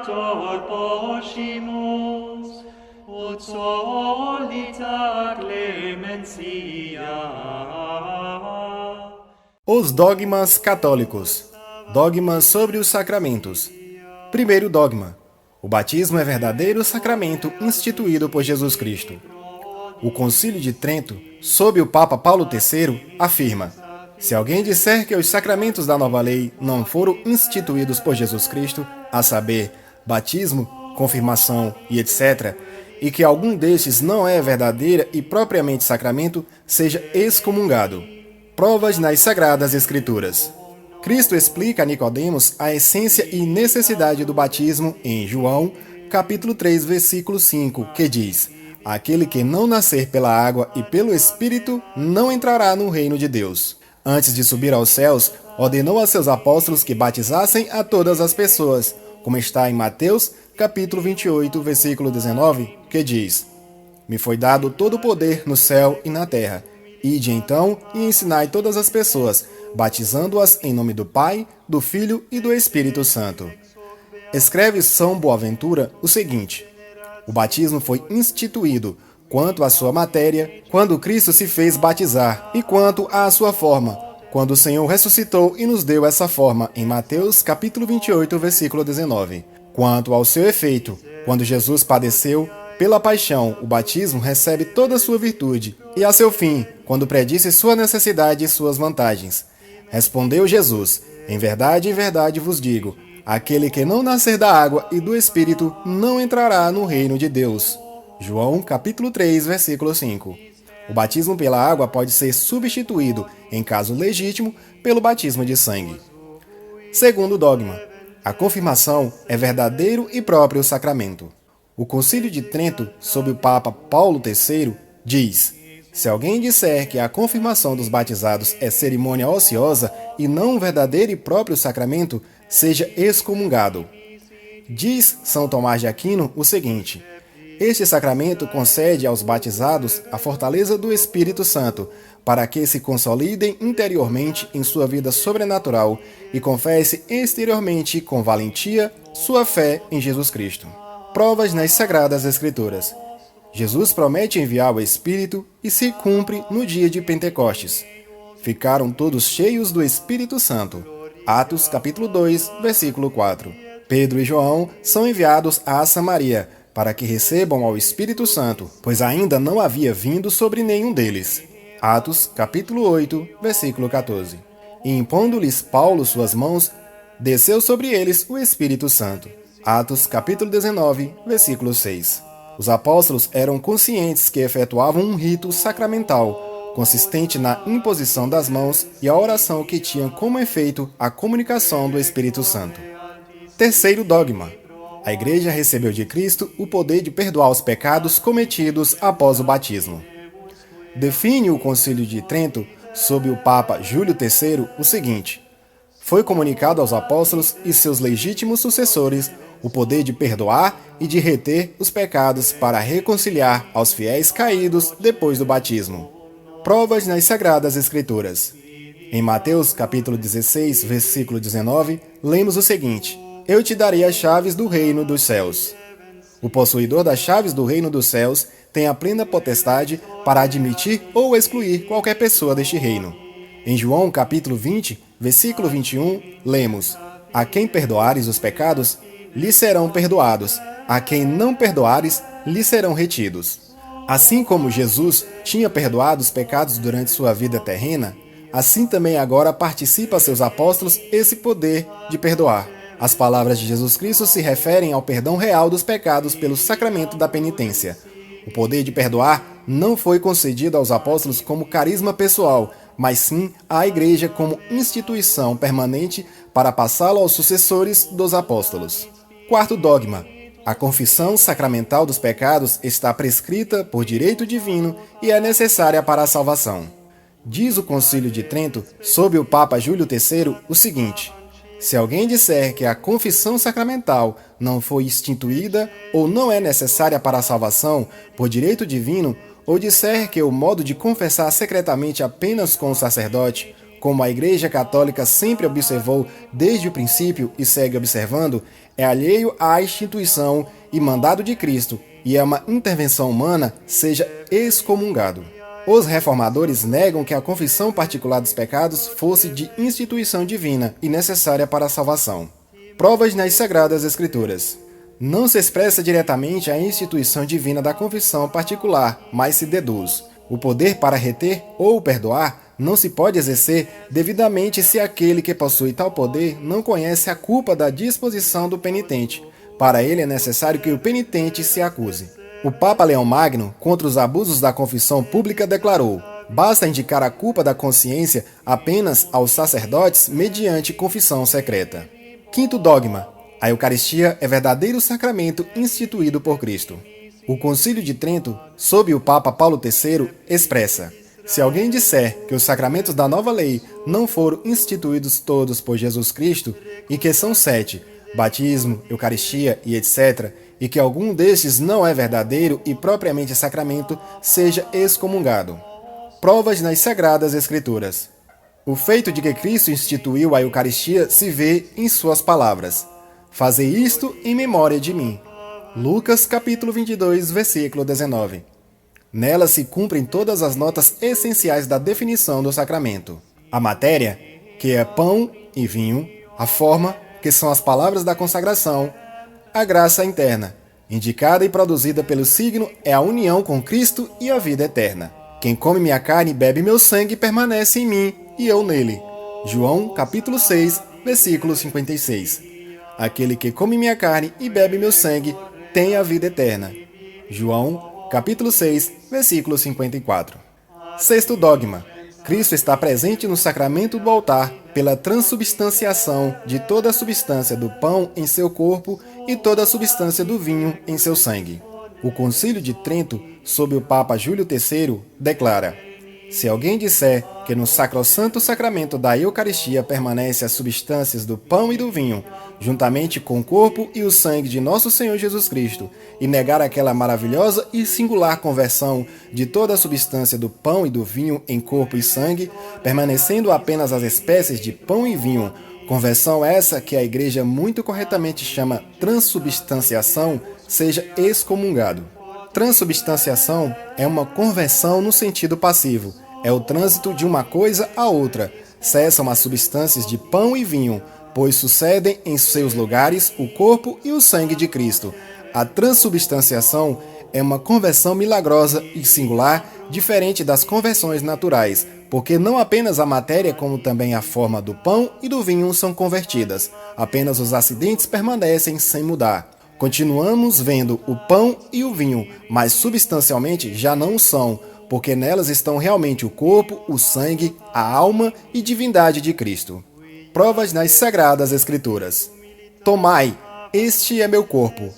Creator poscimus, ut solita clemencia. Os dogmas católicos. Dogmas sobre os sacramentos. Primeiro dogma. O batismo é verdadeiro sacramento instituído por Jesus Cristo. O Concílio de Trento, sob o Papa Paulo III, afirma: se alguém disser que os sacramentos da nova lei não foram instituídos por Jesus Cristo, a saber, batismo, confirmação e etc., e que algum destes não é verdadeira e propriamente sacramento, seja excomungado. Provas nas Sagradas Escrituras. Cristo explica a Nicodemos a essência e necessidade do batismo em João, capítulo 3, versículo 5, que diz: aquele que não nascer pela água e pelo Espírito não entrará no reino de Deus. Antes de subir aos céus, ordenou a seus apóstolos que batizassem a todas as pessoas, como está em Mateus, capítulo 28, versículo 19, que diz: me foi dado todo o poder no céu e na terra. Ide então e ensinai todas as pessoas, batizando-as em nome do Pai, do Filho e do Espírito Santo. Escreve São Boaventura o seguinte: o batismo foi instituído, quanto à sua matéria, quando Cristo se fez batizar, e quanto à sua forma, quando o Senhor ressuscitou e nos deu essa forma, em Mateus capítulo 28, versículo 19. Quanto ao seu efeito, quando Jesus padeceu, pela paixão, o batismo recebe toda a sua virtude, e a seu fim, quando predisse sua necessidade e suas vantagens. Respondeu Jesus: em verdade vos digo, aquele que não nascer da água e do Espírito não entrará no reino de Deus. João capítulo 3, versículo 5. O batismo pela água pode ser substituído, em caso legítimo, pelo batismo de sangue. Segundo dogma. A confirmação é verdadeiro e próprio sacramento. O Concílio de Trento, sob o Papa Paulo III, diz: se alguém disser que a confirmação dos batizados é cerimônia ociosa e não um verdadeiro e próprio sacramento, seja excomungado. Diz São Tomás de Aquino o seguinte: este sacramento concede aos batizados a fortaleza do Espírito Santo, para que se consolidem interiormente em sua vida sobrenatural e confesse exteriormente com valentia sua fé em Jesus Cristo. Provas nas Sagradas Escrituras. Jesus promete enviar o Espírito e se cumpre no dia de Pentecostes. Ficaram todos cheios do Espírito Santo. Atos capítulo 2, versículo 4. Pedro e João são enviados a Samaria para que recebam ao Espírito Santo, pois ainda não havia vindo sobre nenhum deles. Atos capítulo 8, versículo 14. E impondo-lhes Paulo suas mãos, desceu sobre eles o Espírito Santo. Atos capítulo 19, versículo 6. Os apóstolos eram conscientes que efetuavam um rito sacramental, consistente na imposição das mãos e a oração que tinha como efeito a comunicação do Espírito Santo. Terceiro dogma. A Igreja recebeu de Cristo o poder de perdoar os pecados cometidos após o batismo. Define o Concílio de Trento, sob o Papa Júlio III, o seguinte: foi comunicado aos apóstolos e seus legítimos sucessores o poder de perdoar e de reter os pecados para reconciliar aos fiéis caídos depois do batismo. Provas nas Sagradas Escrituras. Em Mateus capítulo 16, versículo 19, lemos o seguinte: eu te darei as chaves do reino dos céus. O possuidor das chaves do reino dos céus tem a plena potestade para admitir ou excluir qualquer pessoa deste reino. Em João capítulo 20, versículo 21, lemos: a quem perdoares os pecados, lhe serão perdoados, a quem não perdoares, lhe serão retidos. Assim como Jesus tinha perdoado os pecados durante sua vida terrena, assim também agora participa a seus apóstolos esse poder de perdoar. As palavras de Jesus Cristo se referem ao perdão real dos pecados pelo sacramento da penitência. O poder de perdoar não foi concedido aos apóstolos como carisma pessoal, mas sim à Igreja como instituição permanente para passá-lo aos sucessores dos apóstolos. Quarto dogma. A confissão sacramental dos pecados está prescrita por direito divino e é necessária para a salvação. Diz o Concílio de Trento, sob o Papa Júlio III, o seguinte: se alguém disser que a confissão sacramental não foi instituída ou não é necessária para a salvação por direito divino, ou disser que o modo de confessar secretamente apenas com o sacerdote, como a Igreja Católica sempre observou desde o princípio e segue observando, é alheio à instituição e mandado de Cristo e é uma intervenção humana, seja excomungado. Os reformadores negam que a confissão particular dos pecados fosse de instituição divina e necessária para a salvação. Provas nas Sagradas Escrituras. Não se expressa diretamente a instituição divina da confissão particular, mas se deduz. O poder para reter ou perdoar não se pode exercer devidamente se aquele que possui tal poder não conhece a culpa da disposição do penitente. Para ele é necessário que o penitente se acuse. O Papa Leão Magno, contra os abusos da confissão pública, declarou: basta indicar a culpa da consciência apenas aos sacerdotes mediante confissão secreta. Quinto dogma: a Eucaristia é verdadeiro sacramento instituído por Cristo. O Concílio de Trento, sob o Papa Paulo III, expressa: se alguém disser que os sacramentos da nova lei não foram instituídos todos por Jesus Cristo, e que são 7, batismo, Eucaristia e etc., e que algum destes não é verdadeiro e propriamente sacramento, seja excomungado. Provas nas Sagradas Escrituras. O feito de que Cristo instituiu a Eucaristia se vê em suas palavras: fazei isto em memória de mim. Lucas capítulo 22, versículo 19. Nela se cumprem todas as notas essenciais da definição do sacramento. A matéria, que é pão e vinho, a forma, que são as palavras da consagração, a graça interna, indicada e produzida pelo signo, é a união com Cristo e a vida eterna. Quem come minha carne e bebe meu sangue permanece em mim e eu nele. João capítulo 6, versículo 56. Aquele que come minha carne e bebe meu sangue tem a vida eterna. João capítulo 6, versículo 54. Sexto dogma: Cristo está presente no sacramento do altar pela transubstanciação de toda a substância do pão em seu corpo e toda a substância do vinho em seu sangue. O Concílio de Trento, sob o Papa Júlio III, declara: se alguém disser que no sacrossanto sacramento da Eucaristia permanece as substâncias do pão e do vinho, juntamente com o corpo e o sangue de nosso Senhor Jesus Cristo, e negar aquela maravilhosa e singular conversão de toda a substância do pão e do vinho em corpo e sangue, permanecendo apenas as espécies de pão e vinho, conversão essa que a Igreja muito corretamente chama transubstanciação, seja excomungado. Transubstanciação é uma conversão no sentido passivo, é o trânsito de uma coisa a outra. Cessam as substâncias de pão e vinho, pois sucedem em seus lugares o corpo e o sangue de Cristo. A transubstanciação é uma conversão milagrosa e singular, diferente das conversões naturais, porque não apenas a matéria, como também a forma do pão e do vinho são convertidas, apenas os acidentes permanecem sem mudar. Continuamos vendo o pão e o vinho, mas substancialmente já não o são, porque nelas estão realmente o corpo, o sangue, a alma e divindade de Cristo. Provas nas Sagradas Escrituras. Tomai, este é meu corpo.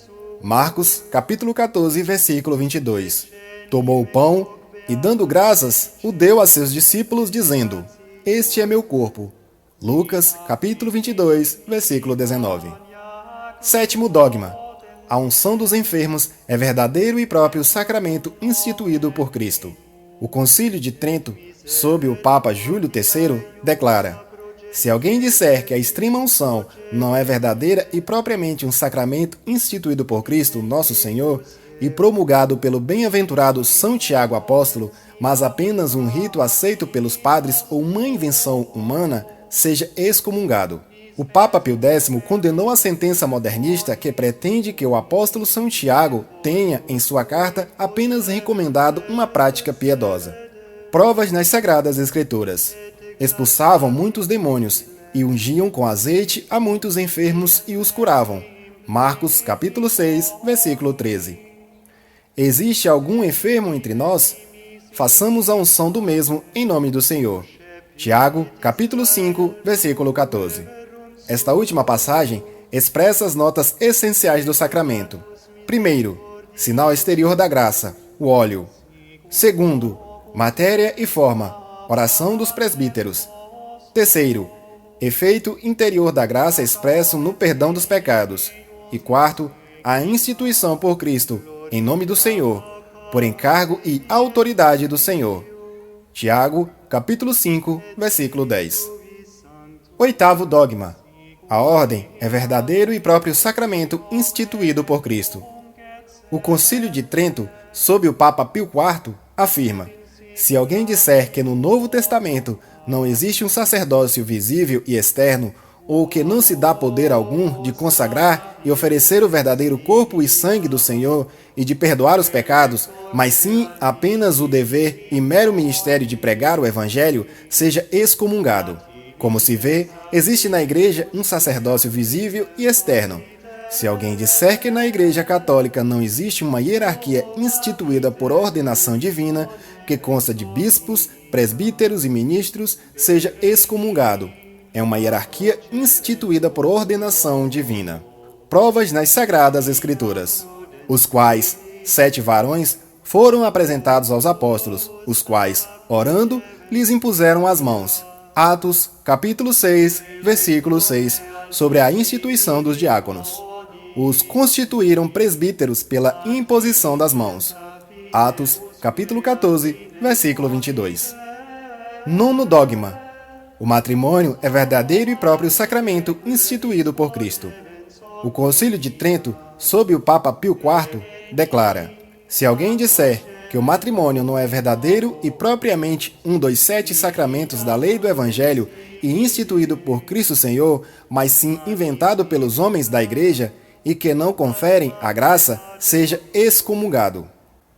Marcos, capítulo 14, versículo 22. Tomou o pão e, dando graças, o deu a seus discípulos, dizendo: este é meu corpo. Lucas, capítulo 22, versículo 19. Sétimo dogma: a unção dos enfermos é verdadeiro e próprio sacramento instituído por Cristo. O Concílio de Trento, sob o Papa Júlio III, declara: se alguém disser que a extrema unção não é verdadeira e propriamente um sacramento instituído por Cristo, nosso Senhor, e promulgado pelo bem-aventurado São Tiago Apóstolo, mas apenas um rito aceito pelos padres ou uma invenção humana, seja excomungado. O Papa Pio X condenou a sentença modernista que pretende que o apóstolo São Tiago tenha, em sua carta, apenas recomendado uma prática piedosa. Provas nas Sagradas Escrituras. Expulsavam muitos demônios e ungiam com azeite a muitos enfermos e os curavam. Marcos, capítulo 6, versículo 13. Existe algum enfermo entre nós? Façamos a unção do mesmo em nome do Senhor. Tiago, capítulo 5, versículo 14. Esta última passagem expressa as notas essenciais do sacramento. Primeiro, sinal exterior da graça, o óleo. Segundo, matéria e forma, oração dos presbíteros. Terceiro, efeito interior da graça expresso no perdão dos pecados. E quarto, a instituição por Cristo, em nome do Senhor, por encargo e autoridade do Senhor. Tiago, capítulo 5, versículo 10. Oitavo dogma. A ordem é verdadeiro e próprio sacramento instituído por Cristo. O Concílio de Trento, sob o Papa Pio IV, afirma: se alguém disser que no Novo Testamento não existe um sacerdócio visível e externo, ou que não se dá poder algum de consagrar e oferecer o verdadeiro corpo e sangue do Senhor e de perdoar os pecados, mas sim apenas o dever e mero ministério de pregar o Evangelho, seja excomungado. Como se vê, existe na Igreja um sacerdócio visível e externo. Se alguém disser que na Igreja Católica não existe uma hierarquia instituída por ordenação divina, que consta de bispos, presbíteros e ministros, seja excomungado. É uma hierarquia instituída por ordenação divina. Provas nas Sagradas Escrituras, os quais 7 varões foram apresentados aos apóstolos, os quais, orando, lhes impuseram as mãos. Atos, capítulo 6, versículo 6, sobre a instituição dos diáconos. Os constituíram presbíteros pela imposição das mãos. Atos, capítulo 14, versículo 22. Nono dogma. O matrimônio é verdadeiro e próprio sacramento instituído por Cristo. O Concílio de Trento, sob o Papa Pio IV, declara: se alguém disser que o matrimônio não é verdadeiro e propriamente um dos 7 sacramentos da lei do Evangelho e instituído por Cristo Senhor, mas sim inventado pelos homens da Igreja, e que não conferem a graça, seja excomungado.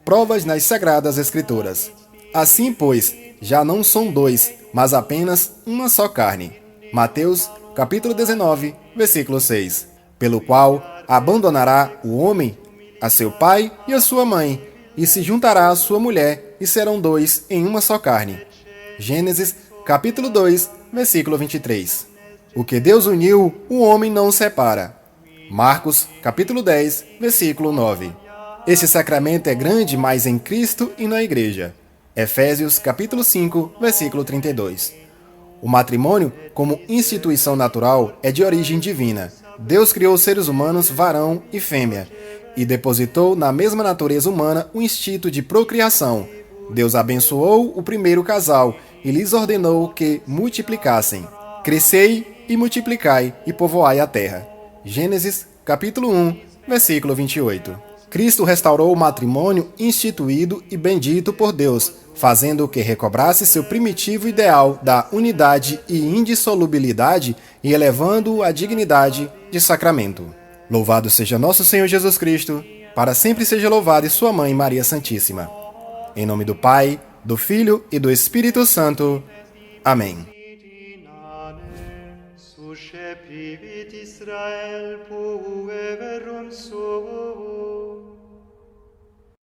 Provas nas Sagradas Escrituras. Assim, pois, já não são 2, mas apenas uma só carne. Mateus, capítulo 19, versículo 6. Pelo qual abandonará o homem a seu pai e a sua mãe, e se juntará à sua mulher, e serão 2 em uma só carne. Gênesis, capítulo 2, versículo 23. O que Deus uniu, o homem não separa. Marcos, capítulo 10, versículo 9. Este sacramento é grande mais em Cristo e na Igreja. Efésios, capítulo 5, versículo 32. O matrimônio, como instituição natural, é de origem divina. Deus criou os seres humanos varão e fêmea, e depositou na mesma natureza humana o instinto de procriação. Deus abençoou o primeiro casal e lhes ordenou que multiplicassem. Crescei e multiplicai e povoai a terra. Gênesis, capítulo 1, versículo 28. Cristo restaurou o matrimônio instituído e bendito por Deus, fazendo que recobrasse seu primitivo ideal da unidade e indissolubilidade e elevando-o à dignidade de sacramento. Louvado seja nosso Senhor Jesus Cristo, para sempre seja louvado e sua Mãe Maria Santíssima. Em nome do Pai, do Filho e do Espírito Santo. Amém. Suscepivit Israel pueverum suo